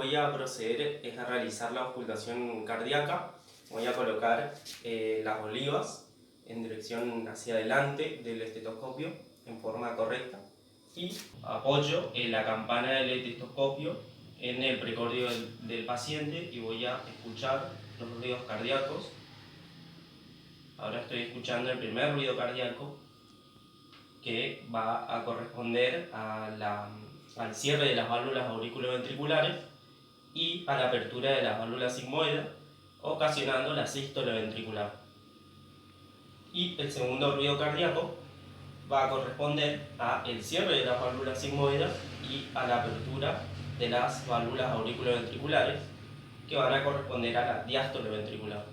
voy a proceder es a realizar la auscultación cardíaca. Voy a colocar las olivas en dirección hacia adelante del estetoscopio en forma correcta y apoyo la campana del estetoscopio en el precordio del paciente y voy a escuchar los ruidos cardíacos. Ahora estoy escuchando el primer ruido cardíaco, que va a corresponder al cierre de las válvulas auriculoventriculares y a la apertura de las válvulas sigmoides, ocasionando la sístole ventricular. Y el segundo ruido cardíaco va a corresponder al cierre de las válvulas sigmoides y a la apertura de las válvulas auriculoventriculares, que van a corresponder a la diástole ventricular.